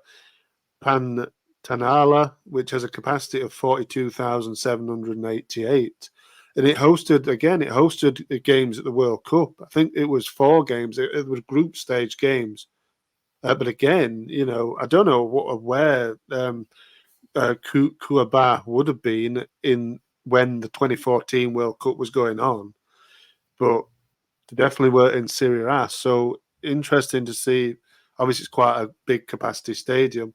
Pantanal, which has a capacity of 42,788. And it hosted games at the World Cup. I think it was 4 games. It was group stage games. But again, I don't know where Cuiabá would have been in when the 2014 World Cup was going on, but they definitely were in Serie A. So interesting to see. Obviously, it's quite a big capacity stadium.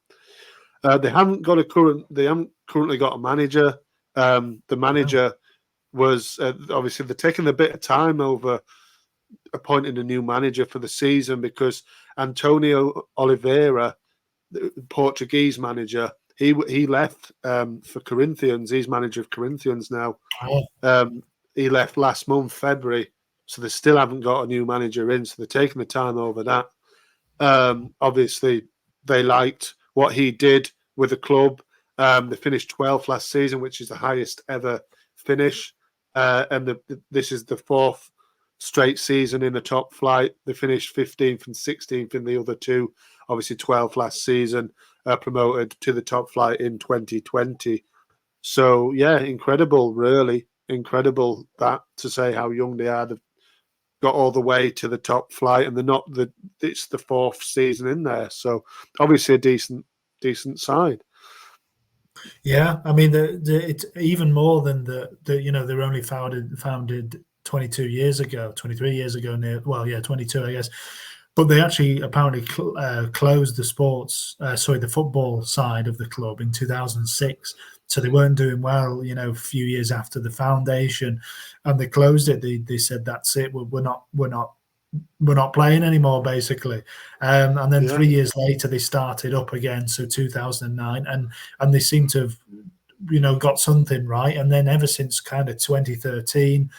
They haven't currently got a manager. The manager was obviously they're taking a bit of time over appointing a new manager for the season because Antonio Oliveira, the Portuguese manager, he left for Corinthians. He's manager of Corinthians now. He left last month, February, so they still haven't got a new manager in. So they're taking the time over that. Obviously, they liked what he did with the club. They finished 12th last season, which is the highest ever finish. And this is the 4th straight season in the top flight. They finished 15th and 16th in the other 2. Obviously, 12th last season, promoted to the top flight in 2020. So, yeah, incredible, really. Incredible that to say how young they are. They've got all the way to the top flight and it's the 4th season in there. So, obviously, a decent side. Yeah, I mean, it's even more than they're only founded 22 years ago, 23 years ago, 22, I guess. But they actually apparently closed the the football side of the club in 2006. So they weren't doing well, a few years after the foundation, and they closed it. They said that's it. We're not playing anymore, basically. And then 3 years later, they started up again. So 2009, and they seem to have, got something right. And then ever since kind of 2013,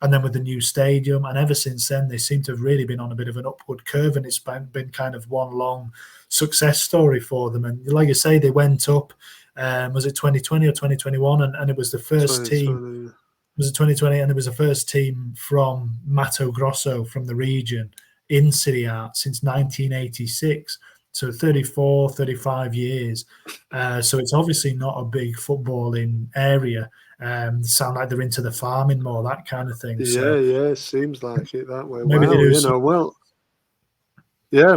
and then with the new stadium, and ever since then, they seem to have really been on a bit of an upward curve, and it's been kind of one long success story for them. And like I say, they went up. Was it 2020 or 2021? And it was the first team. It was 2020, and it was the first team from Mato Grosso, from the region, in Serie A since 1986. So 34, 35 years. So it's obviously not a big footballing area. Sound like they're into the farming more, that kind of thing. Yeah, seems like it that way. Maybe wow, they do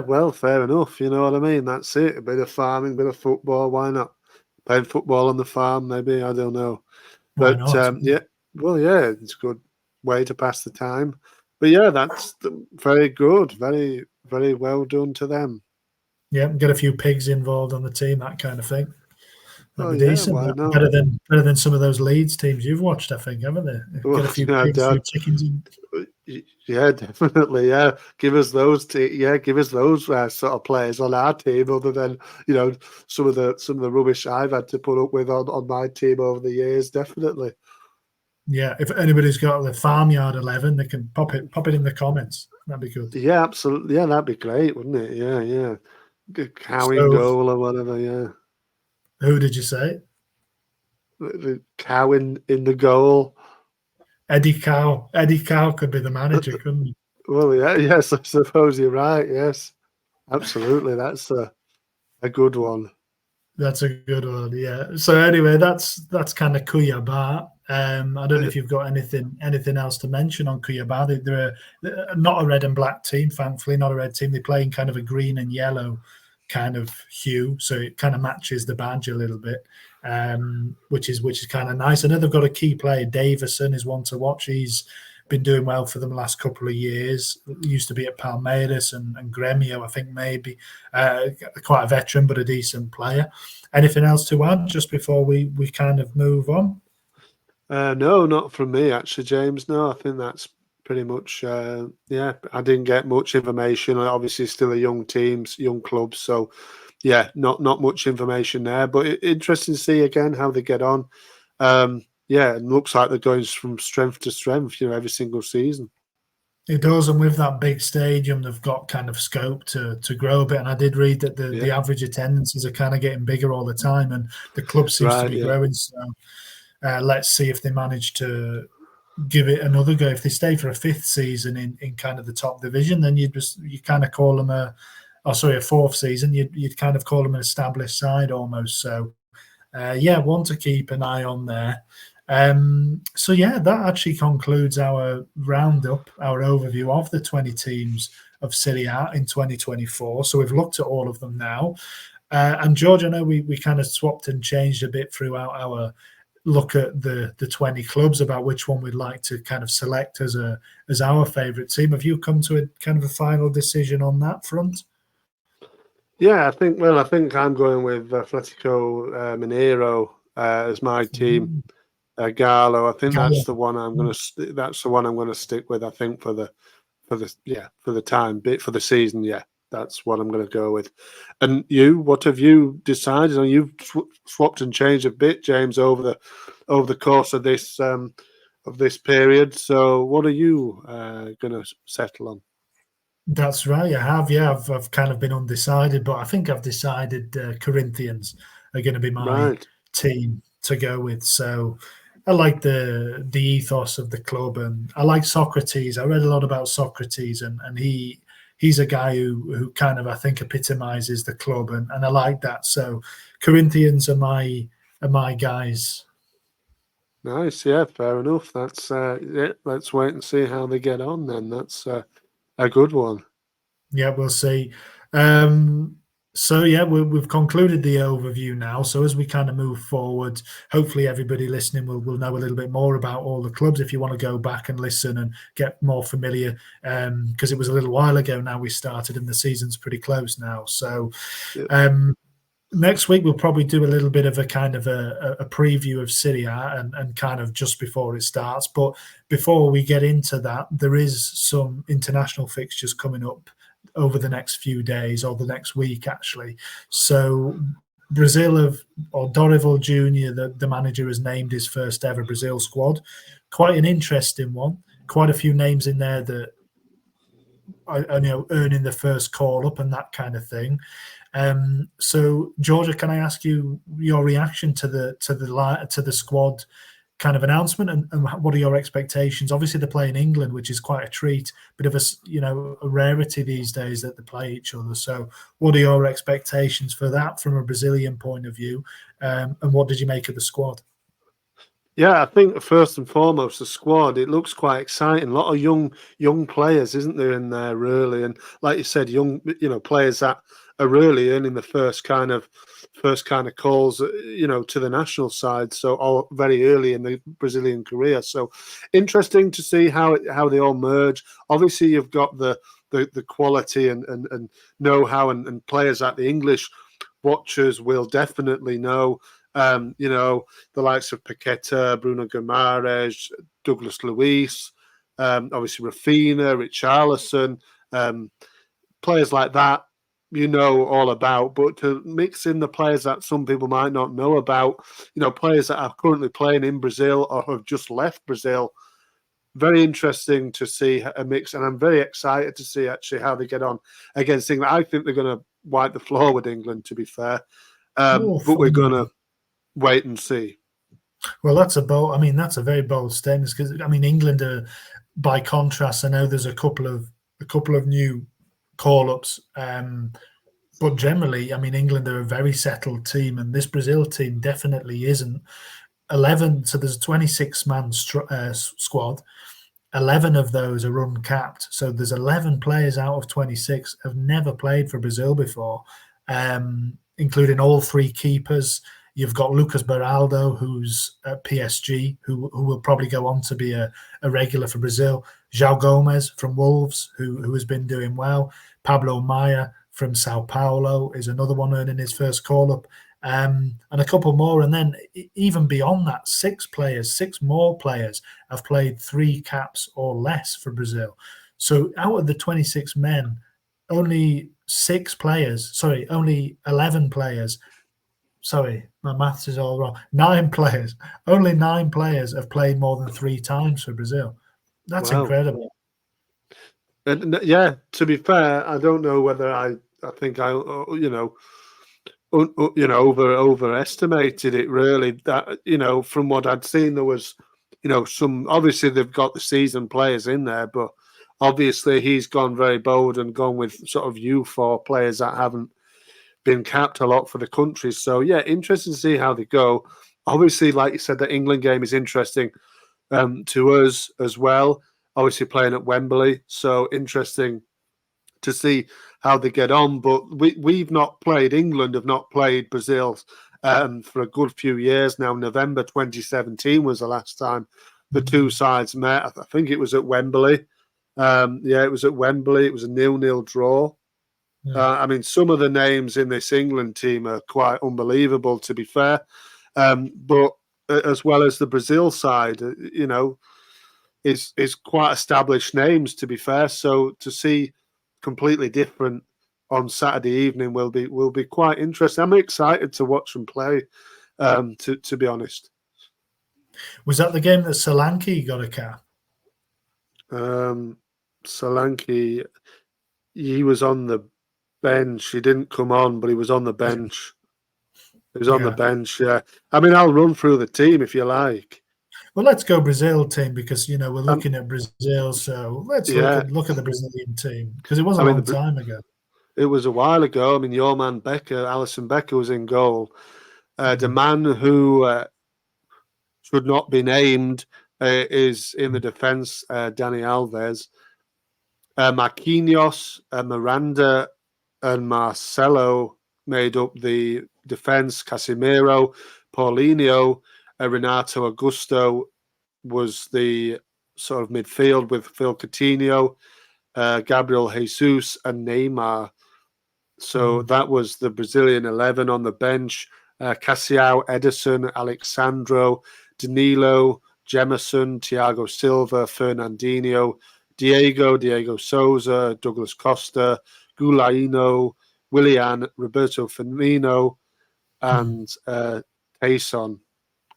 well, fair enough. You know what I mean? That's it. A bit of farming, a bit of football. Why not? Playing football on the farm, maybe. I don't know. But it's a good way to pass the time. But yeah, that's very good. Very, very well done to them. Yeah, get a few pigs involved on the team, that kind of thing. That'd be decent. Why not? Better than some of those Leeds teams you've watched, I think, haven't they? Get a few pigs, a few chickens in. Yeah, definitely. Yeah, give us those. Give us those sort of players on our team, other than some of the rubbish I've had to put up with on my team over the years. Definitely. Yeah, if anybody's got the farmyard 11, they can pop it in the comments. That'd be good. Yeah, absolutely. Yeah, that'd be great, wouldn't it? Yeah. Cow in goal or whatever. Yeah. Who did you say? The cow in the goal. Eddie Cow. Eddie Cow could be the manager, couldn't he? Well, yeah, yes, I suppose you're right. Yes, absolutely. That's a good one. That's a good one. Yeah. So anyway, that's kind of Cuiabá. I don't know if you've got anything else to mention on Cuiabá. They're not a red and black team, thankfully, not a red team. They play in kind of a green and yellow kind of hue, so it kind of matches the badge a little bit, which is kind of nice. I know they've got a key player. Davison is one to watch. He's been doing well for them the last couple of years. Used to be at Palmeiras and Gremio, I think maybe. Quite a veteran, but a decent player. Anything else to add just before we kind of move on? No, not from me actually, James. No, I think that's pretty much. Yeah, I didn't get much information. Obviously, still a young teams, young clubs, so yeah, not much information there. But interesting to see again how they get on. Yeah, it looks like they're going from strength to strength, every single season. It does, and with that big stadium, they've got kind of scope to grow a bit. And I did read that the Yeah, average attendances are kind of getting bigger all the time, and the club seems to right. be Yeah, growing. So let's see if they manage to give it another go. If they stay for a fifth season in kind of the top division, then you kind of call them a fourth season. You'd kind of call them an established side almost. So yeah, one to keep an eye on there. So yeah, that actually concludes our roundup, our overview of the 20 teams of Serie A in 2024. So we've looked at all of them now. And George, I know we kind of swapped and changed a bit throughout our look at the 20 clubs about which one we'd like to kind of select as our favourite team. Have you come to a kind of a final decision on that front? yeah. I think I'm going with Atletico Mineiro as my team. Mm. Gallo. I think Gallo. that's the one I'm gonna. That's the one I'm gonna stick with. I think for the time bit for the season. Yeah, that's what I'm gonna go with. And you, what have you decided? And you've swapped and changed a bit, James, over the course of this period. So, what are you gonna settle on? That's right. I have. Yeah, I've kind of been undecided, but I think I've decided Corinthians are going to be my Right. team to go with. So I like the ethos of the club, and I like Socrates. I read a lot about Socrates, and he's a guy who kind of I think epitomizes the club, and I like that. So Corinthians are my guys. Nice. Yeah. Fair enough. That's yeah. Let's wait and see how they get on. Then that's a good one. Yeah, we'll see. Um, so yeah, we've concluded the overview now. So as we kind of move forward, hopefully everybody listening will know a little bit more about all the clubs. If you want to go back and listen and get more familiar, because it was a little while ago now we started, and the season's pretty close now. So Yep. next week we'll probably do a little bit of a kind of a preview of Serie A and kind of just before it starts. But before we get into that, there is some international fixtures coming up over the next few days or the next week actually. So Brazil or Dorival Jr., the manager, has named his first ever Brazil squad. Quite an interesting one. Quite a few names in there that are earning the first call up and that kind of thing. So Georgia, can I ask you your reaction to the squad kind of announcement, and what are your expectations? Obviously, they play in England, which is quite a treat, bit of a rarity these days that they play each other. So, what are your expectations for that from a Brazilian point of view, and what did you make of the squad? Yeah, I think first and foremost, the squad, it looks quite exciting. A lot of young players, isn't there, in there really? And like you said, young players that are really earning the first kind of calls, to the national side. So all very early in the Brazilian career. So interesting to see how they all merge. Obviously, you've got the quality and know-how and players that the English watchers will definitely know. The likes of Paqueta, Bruno Guimaraes, Douglas Luiz, obviously Rafinha, Richarlison, players like that all about, but to mix in the players that some people might not know about, players that are currently playing in Brazil or have just left Brazil, very interesting to see a mix, and I'm very excited to see actually how they get on against England. I think they're going to wipe the floor with England, to be fair, Oh, but we're going fun. to wait and see. Well, that's a bold. I mean, that's a very bold statement because I mean, England are, by contrast, I know there's a couple of new call ups, but generally, I mean, England are a very settled team, and this Brazil team definitely isn't. 11. So there's a 26-man squad. 11 of those are uncapped. So there's 11 players out of 26 have never played for Brazil before. including all three keepers. You've got Lucas Beraldo, who's at PSG, who will probably go on to be a regular for Brazil. João Gomes from Wolves, who has been doing well. Pablo Maia from Sao Paulo is another one earning his first call-up. And a couple more. And then even beyond that, six more players have played 3 caps or less for Brazil. So out of the 26 men, only 11 players. Sorry, my maths is all wrong. 9 players. Only 9 players have played more than 3 times for Brazil. That's incredible. And yeah, to be fair, I don't know whether I think I overestimated it really. That from what I'd seen, there was some, obviously they've got the seasoned players in there, but obviously he's gone very bold and gone with sort of U4 players that haven't been capped a lot for the country. So yeah, interesting to see how they go. Obviously, like you said, the England game is interesting to us as well. Obviously playing at Wembley, so interesting to see how they get on. But we've not played, England have not played Brazil for a good few years now. November 2017 was the last time the two sides met. I think it was at Wembley. It was at Wembley. It was a 0-0 draw. I mean, some of the names in this England team are quite unbelievable, to be fair. But as well as the Brazil side, is quite established names, to be fair. So to see completely different on Saturday evening will be quite interesting. I'm excited to watch them play, to be honest. Was that the game that Solanke got a cap? Solanke, he was on the bench. He didn't come on, but he was on the bench. He was on the bench, yeah. I mean, I'll run through the team if you like. Well, let's go Brazil team because we're looking at Brazil, so let's look at the Brazilian team because it was a long time ago. It was a while ago. I mean, your man Becker, Alisson Becker, was in goal. The man who should not be named is in the defence, Dani Alves. Marquinhos, Miranda, and Marcelo made up the defence. Casemiro, Paulinho, Renato Augusto was the sort of midfield with Phil Coutinho, Gabriel Jesus, and Neymar. So that was the Brazilian 11 on the bench. Cassiao, Edison, Alexandro, Danilo, Jemerson, Thiago Silva, Fernandinho, Diego Souza, Douglas Costa, Gulaino, Willian, Roberto Firmino, and Tayson.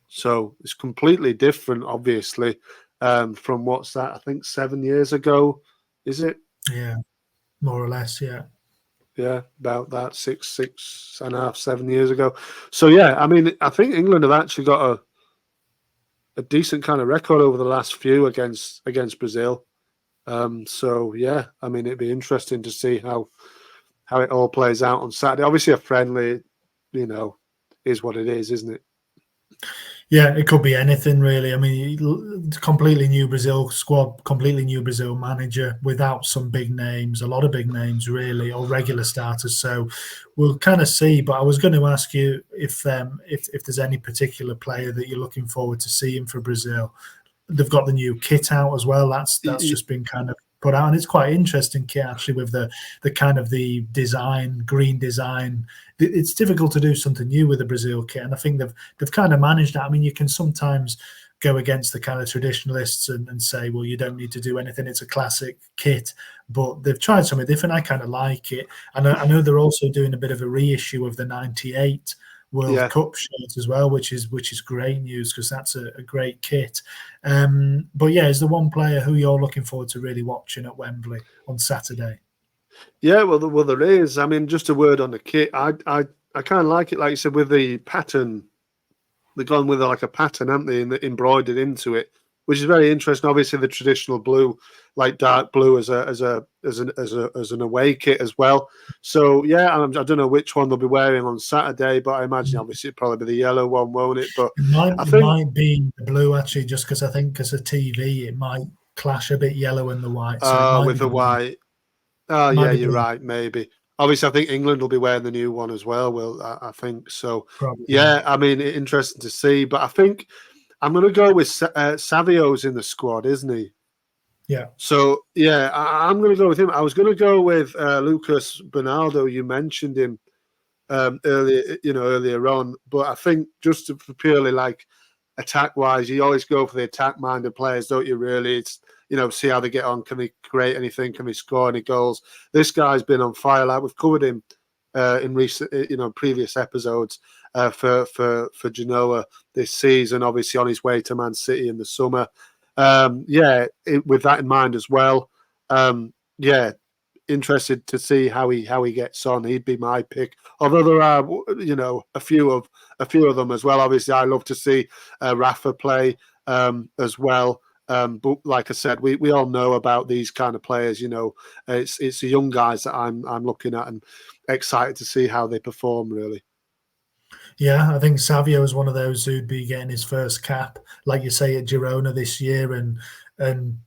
So it's completely different, obviously, from what's that? I think 7 years ago, is it? Yeah, more or less, yeah. Yeah, about that, 6.5, 7 years ago. So yeah, I mean, I think England have actually got a decent kind of record over the last few against Brazil. So yeah, I mean, it'd be interesting to see how it all plays out on Saturday. Obviously, a friendly, is what it is, isn't it? Yeah, it could be anything really. I mean, completely new Brazil squad, completely new Brazil manager without some big names, a lot of big names really, or regular starters. So we'll kind of see. But I was going to ask you if there's any particular player that you're looking forward to seeing for Brazil. They've got the new kit out as well. That's just been kind of put out, and it's quite interesting kit actually with the kind of the design, green design. It's difficult to do something new with the Brazil kit, and I think they've kind of managed that. I mean, you can sometimes go against the kind of traditionalists and say, well, you don't need to do anything. It's a classic kit, but they've tried something different. I kind of like it, and I know they're also doing a bit of a reissue of the '98 World Cup shirt as well, which is great news because that's a great kit. But yeah, is the one player who you're looking forward to really watching at Wembley on Saturday? Yeah, well, there is. I mean, just a word on the kit. I kind of like it, like you said, with the pattern. They've gone with like a pattern, haven't they, and embroidered into it, which is very interesting. Obviously, the traditional blue, like dark blue, as an away kit as well. So yeah, I don't know which one they'll be wearing on Saturday, but I imagine obviously it'll probably be the yellow one, won't it? But it might be the blue actually, just because I think as a TV it might clash a bit yellow and the white. So with the white. Oh yeah, you're right. Maybe obviously, I think England will be wearing the new one as well. Will I think so? Probably, yeah. Yeah, I mean, interesting to see. But I think I'm going to go with Savio's in the squad, isn't he? Yeah. So yeah, I'm going to go with him. I was going to go with Lucas Bernardo. You mentioned him earlier on, but I think just for purely like attack wise, you always go for the attack minded players, don't you? Really, it's see how they get on. Can they create anything? Can they score any goals? This guy's been on fire. Like we've covered him in recent, previous episodes for Genoa this season. Obviously, on his way to Man City in the summer. With that in mind as well. Yeah, interested to see how he gets on. He'd be my pick. Although there are, a few of them as well. Obviously, I love to see Rafa play as well. But like I said, we all know about these kind of players. It's the young guys that I'm looking at and excited to see how they perform. Really. Yeah, I think Savio is one of those who'd be getting his first cap, like you say, at Girona this year, and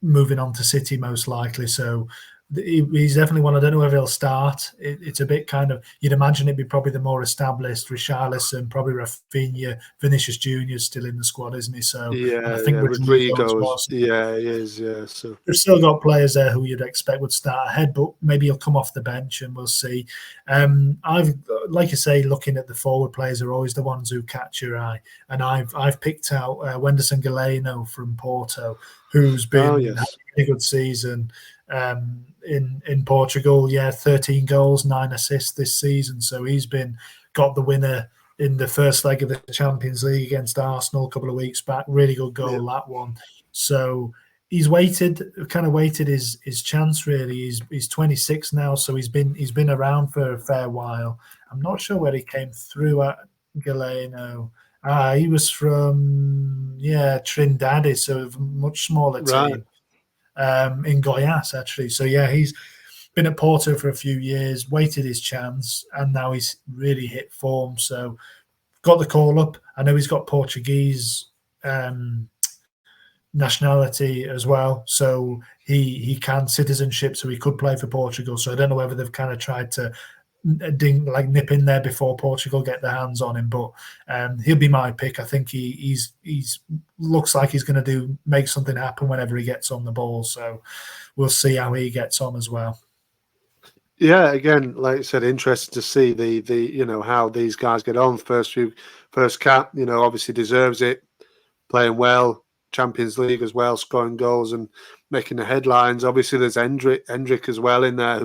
moving on to City most likely. So he's definitely one. I don't know whether he'll start. It's a bit kind of, you'd imagine it'd be probably the more established Richarlison, probably Rafinha, Vinicius Junior still in the squad, isn't he? So, and I Yeah, think yeah. Rodrigo as well. Rodrigo's, yeah, he is. Yeah, so They've still got players there who you'd expect would start ahead, but maybe he'll come off the bench and we'll see. I've, like I say, looking at the forward players are always the ones who catch your eye, and I've picked out Wenderson Galeno from Porto, who's been having yes, a good season in Portugal. Yeah, 13 goals, 9 assists this season. So he's got the winner in the first leg of the Champions League against Arsenal a couple of weeks back. Really good goal, that one. So he's waited his chance. Really, he's 26 now, so he's been around for a fair while. I'm not sure where he came through at Galeno. He was from Trindade, so a much smaller right. team in Goiás actually. So yeah, he's been at Porto for a few years, waited his chance, and now he's really hit form. So got the call up. I know he's got Portuguese nationality as well, so he can citizenship, so he could play for Portugal. So I don't know whether they've kind of tried to nip in there before Portugal get their hands on him, but he'll be my pick. I think he's looks like he's going to make something happen whenever he gets on the ball. So we'll see how he gets on as well. Yeah, again, like I said, interesting to see the how these guys get on. First cap, obviously deserves it, playing well, Champions League as well, scoring goals and making the headlines. Obviously, there's Hendrick as well in there,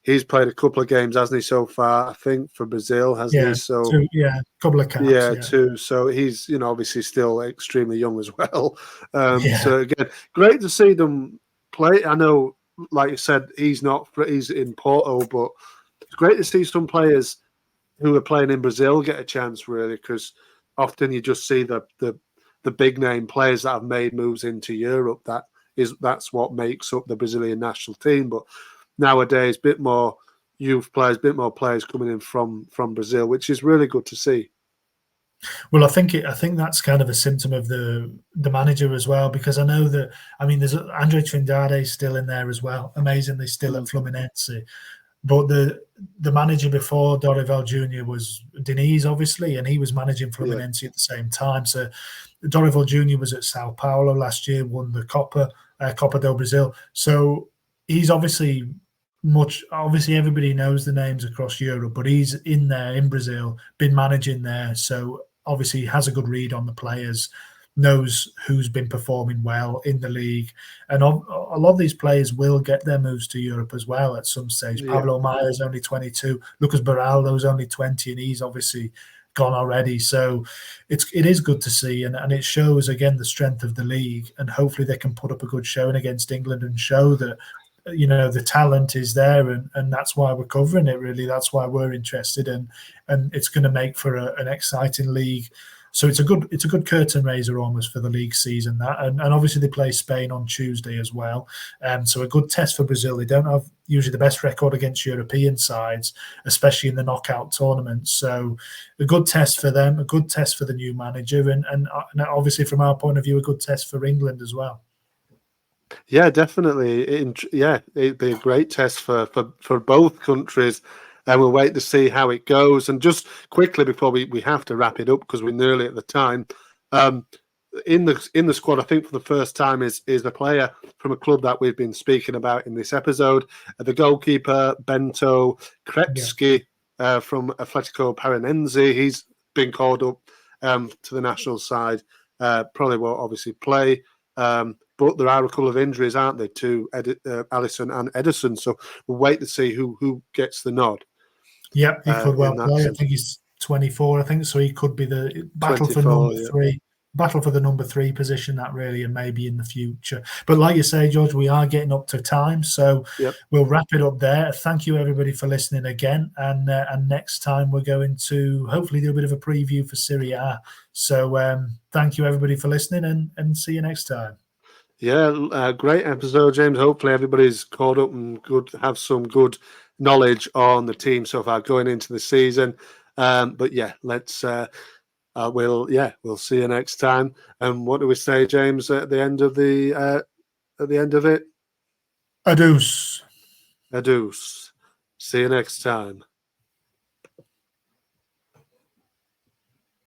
he's played a couple of games, hasn't he, so far? I think for Brazil, hasn't he? So a couple of caps. Yeah, too. So he's obviously still extremely young as well. So again, great to see them play. I know, like you said, he's in Porto, but it's great to see some players who are playing in Brazil get a chance, really, because often you just see the big name players that have made moves into Europe. That's what makes up the Brazilian national team. But nowadays, bit more youth players, bit more players coming in from Brazil, which is really good to see. Well, I think that's kind of a symptom of the manager as well, because I know that, there's Andre Trindade still in there as well, amazingly still at Fluminense, but the manager before Dorival Jr. was Diniz, obviously, and he was managing Fluminense at the same time. So Dorival Jr. was at Sao Paulo last year, won the Copa do Brasil. So he's obviously everybody knows the names across Europe, but he's in there in Brazil, been managing there, so obviously he has a good read on the players, knows who's been performing well in the league, and a lot of these players will get their moves to Europe as well at some stage. Yeah. Pablo Maia's only 22, Lucas Beraldo's only 20, and he's obviously gone already. So it is good to see, and it shows again the strength of the league, and hopefully they can put up a good showing against England and show that the talent is there, and that's why we're covering it. Really, that's why we're interested, and it's going to make for an exciting league. So it's a good curtain raiser almost for the league season. And obviously they play Spain on Tuesday as well. So a good test for Brazil. They don't have usually the best record against European sides, especially in the knockout tournaments. So a good test for them, a good test for the new manager, and obviously from our point of view, a good test for England as well. Yeah, definitely. Yeah, it'd be a great test for both countries, and we'll wait to see how it goes. And just quickly before we have to wrap it up because we're nearly at the time. Um, in the squad, I think for the first time is a player from a club that we've been speaking about in this episode. The goalkeeper Bento Yeah. Krepski from Atletico Paranense. He's been called up to the national side. Probably won't obviously play. But there are a couple of injuries, aren't there, to Allison and Edison? So we'll wait to see who gets the nod. Yeah, he could well In that play. I sense. think he's 24. I think so. He could be the battle for 24, number yeah. three. Battle for the number 3 position, that really, and maybe in the future. But like you say, George, we are getting up to time, so Yep. we'll wrap it up there. Thank you, everybody, for listening again. And next time we're going to hopefully do a bit of a preview for Serie A. So thank you, everybody, for listening, and see you next time. Yeah, great episode, James. Hopefully everybody's caught up and have some good knowledge on the team so far going into the season. But yeah, we'll see you next time. And what do we say, James, at the end of it? Adios. Adios. See you next time.